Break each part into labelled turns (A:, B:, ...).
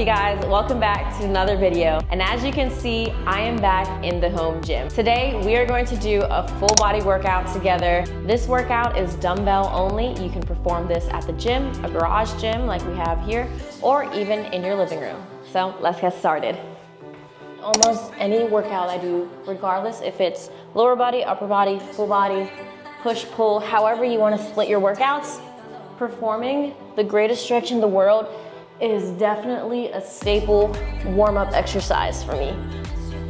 A: you guys? Welcome back to another video. And as you can see, I am back in the home gym. Today, we are going to do a full body workout together. This workout is dumbbell only. You can perform this at the gym, a garage gym like we have here, or even in your living room. So let's get started. Almost any workout I do, regardless if it's lower body, upper body, full body, push, pull, however you want to split your workouts, performing the greatest stretch in the world is definitely a staple warm-up exercise for me.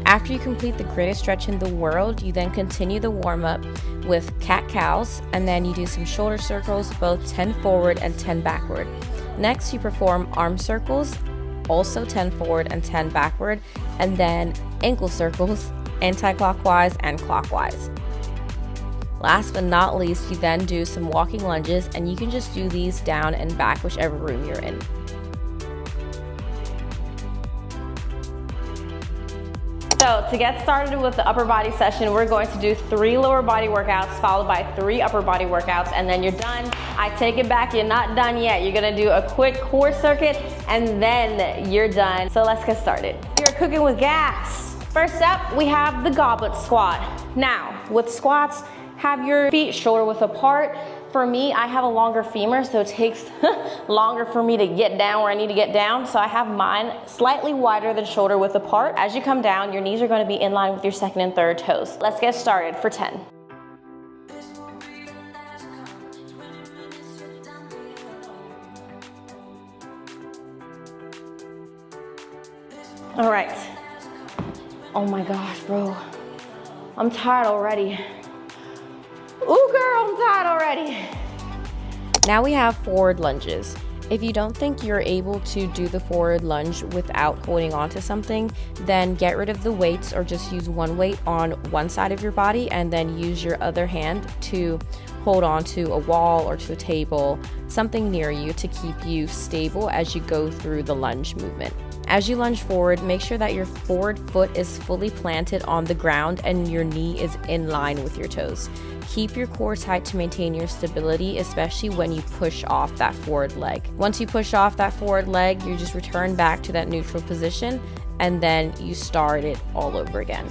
B: After you complete the greatest stretch in the world, you then continue the warm-up with cat-cows, and then you do some shoulder circles, both 10 forward and 10 backward. Next, you perform arm circles, also 10 forward and 10 backward, and then ankle circles, anti-clockwise and clockwise. Last but not least, you then do some walking lunges, and you can just do these down and back, whichever room you're in.
A: So to get started with the upper body session, we're going to do 3 lower body workouts followed by 3 upper body workouts, and then you're done. I take it back, you're not done yet. You're gonna do a quick core circuit and then you're done. So let's get started. You're cooking with gas. First up, we have the goblet squat. Now, with squats, have your feet shoulder width apart. For me, I have a longer femur, so it takes longer for me to get down where I need to get down. So I have mine slightly wider than shoulder width apart. As you come down, your knees are going to be in line with your second and third toes. Let's get started for 10. All right. Oh my gosh, bro. I'm tired already. Ooh, girl, I'm tired already.
B: Now we have forward lunges. If you don't think you're able to do the forward lunge without holding on to something, then get rid of the weights or just use one weight on one side of your body and then use your other hand to hold on to a wall or to a table, something near you to keep you stable as you go through the lunge movement. As you lunge forward, make sure that your forward foot is fully planted on the ground and your knee is in line with your toes. Keep your core tight to maintain your stability, especially when you push off that forward leg. Once you push off that forward leg, you just return back to that neutral position and then you start it all over again.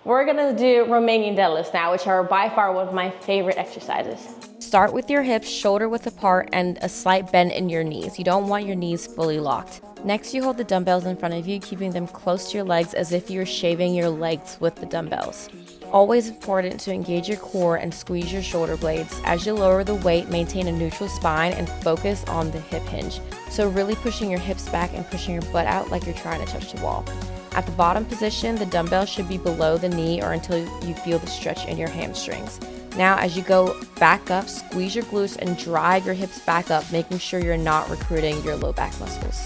A: We're gonna do Romanian deadlifts now, which are by far one of my favorite exercises.
B: Start with your hips shoulder width apart and a slight bend in your knees. You don't want your knees fully locked. Next, you hold the dumbbells in front of you, keeping them close to your legs as if you're shaving your legs with the dumbbells. Always important to engage your core and squeeze your shoulder blades. As you lower the weight, maintain a neutral spine and focus on the hip hinge. So really pushing your hips back and pushing your butt out like you're trying to touch the wall. At the bottom position, the dumbbell should be below the knee or until you feel the stretch in your hamstrings. Now, as you go back up, squeeze your glutes and drive your hips back up, making sure you're not recruiting your low back muscles.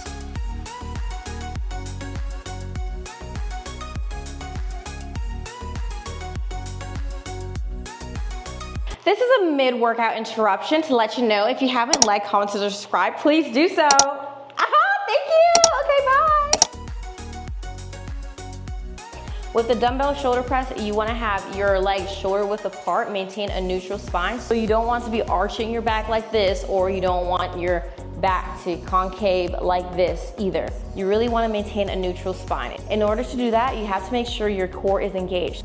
A: This is a mid-workout interruption to let you know if you haven't liked, commented, or subscribed, please do so. Thank you. Okay, bye. With the dumbbell shoulder press, you want to have your legs shoulder width apart, maintain a neutral spine. So you don't want to be arching your back like this, or you don't want your back to concave like this either. You really want to maintain a neutral spine. In order to do that, you have to make sure your core is engaged.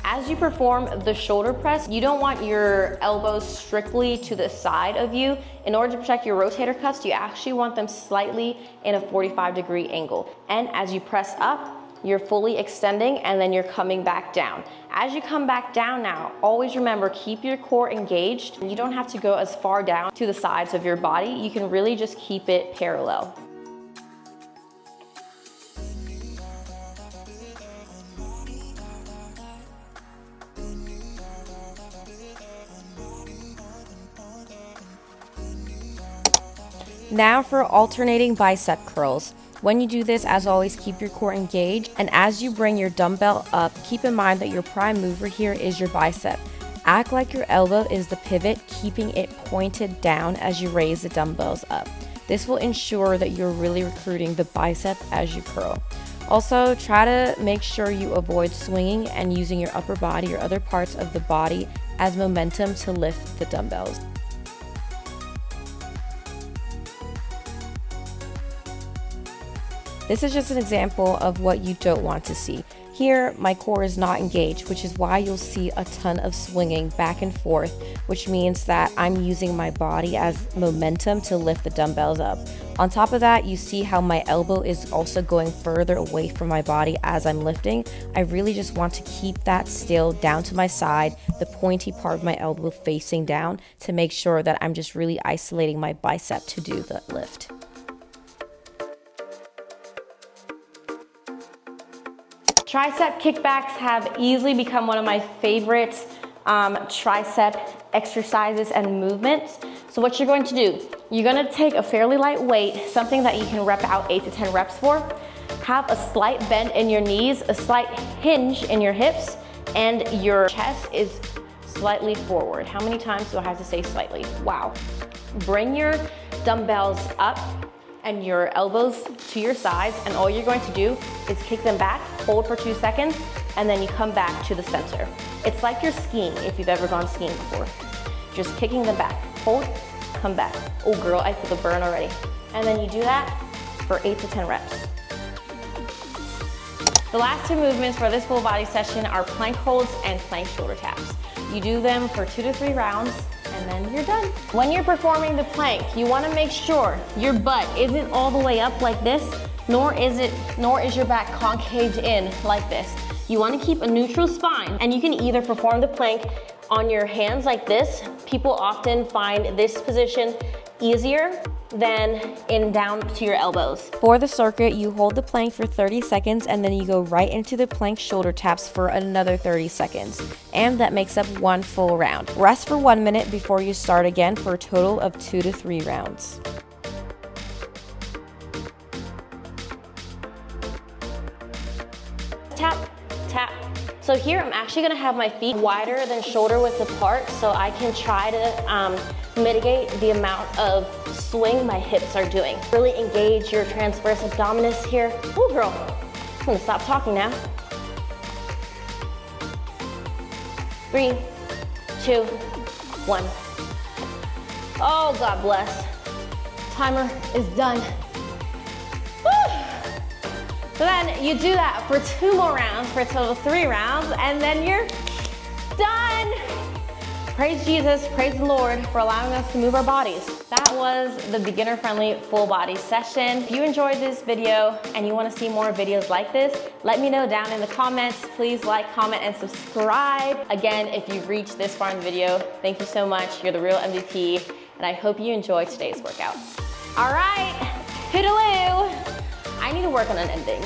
A: As you perform the shoulder press, you don't want your elbows strictly to the side of you. In order to protect your rotator cuffs, you actually want them slightly in a 45-degree angle. And as you press up, you're fully extending and then you're coming back down. As you come back down now, always remember, keep your core engaged. You don't have to go as far down to the sides of your body. You can really just keep it parallel.
B: Now for alternating bicep curls. When you do this, as always, keep your core engaged, and as you bring your dumbbell up, keep in mind that your prime mover here is your bicep. Act like your elbow is the pivot, keeping it pointed down as you raise the dumbbells up. This will ensure that you're really recruiting the bicep as you curl. Also, try to make sure you avoid swinging and using your upper body or other parts of the body as momentum to lift the dumbbells. This is just an example of what you don't want to see. Here, my core is not engaged, which is why you'll see a ton of swinging back and forth, which means that I'm using my body as momentum to lift the dumbbells up. On top of that, you see how my elbow is also going further away from my body as I'm lifting. I really just want to keep that still down to my side, the pointy part of my elbow facing down, to make sure that I'm just really isolating my bicep to do the lift.
A: Tricep kickbacks have easily become one of my favorite tricep exercises and movements. So what you're going to do, you're gonna take a fairly light weight, something that you can rep out 8 to 10 reps for, have a slight bend in your knees, a slight hinge in your hips, and your chest is slightly forward. How many times do I have to say slightly? Wow. Bring your dumbbells up and your elbows to your sides, and all you're going to do is kick them back, hold for 2 seconds, and then you come back to the center. It's like you're skiing if you've ever gone skiing before. Just kicking them back, hold, come back. Oh girl, I feel the burn already. And then you do that for 8 to 10 reps. The last 2 movements for this full body session are plank holds and plank shoulder taps. You do them for 2 to 3 rounds, and then you're done. When you're performing the plank, you wanna make sure your butt isn't all the way up like this, nor is your back concaved in like this. You wanna keep a neutral spine, and you can either perform the plank on your hands like this. People often find this position easier than in down to your elbows.
B: For the circuit, you hold the plank for 30 seconds and then you go right into the plank shoulder taps for another 30 seconds. And that makes up 1 full round. Rest for 1 minute before you start again for a total of 2 to 3 rounds.
A: Tap, tap. So here I'm actually gonna have my feet wider than shoulder width apart so I can try to mitigate the amount of swing my hips are doing. Really engage your transverse abdominis here. Ooh girl, I'm gonna stop talking now. 3, 2, 1. Oh, God bless. Timer is done. So then you do that for 2 more rounds, for a total of 3 rounds, and then you're done. Praise Jesus, praise the Lord for allowing us to move our bodies. That was the beginner-friendly full body session. If you enjoyed this video and you wanna see more videos like this, let me know down in the comments. Please like, comment, and subscribe. Again, if you've reached this far in the video, thank you so much. You're the real MVP, and I hope you enjoyed today's workout. All right, toodaloo. I need to work on an ending.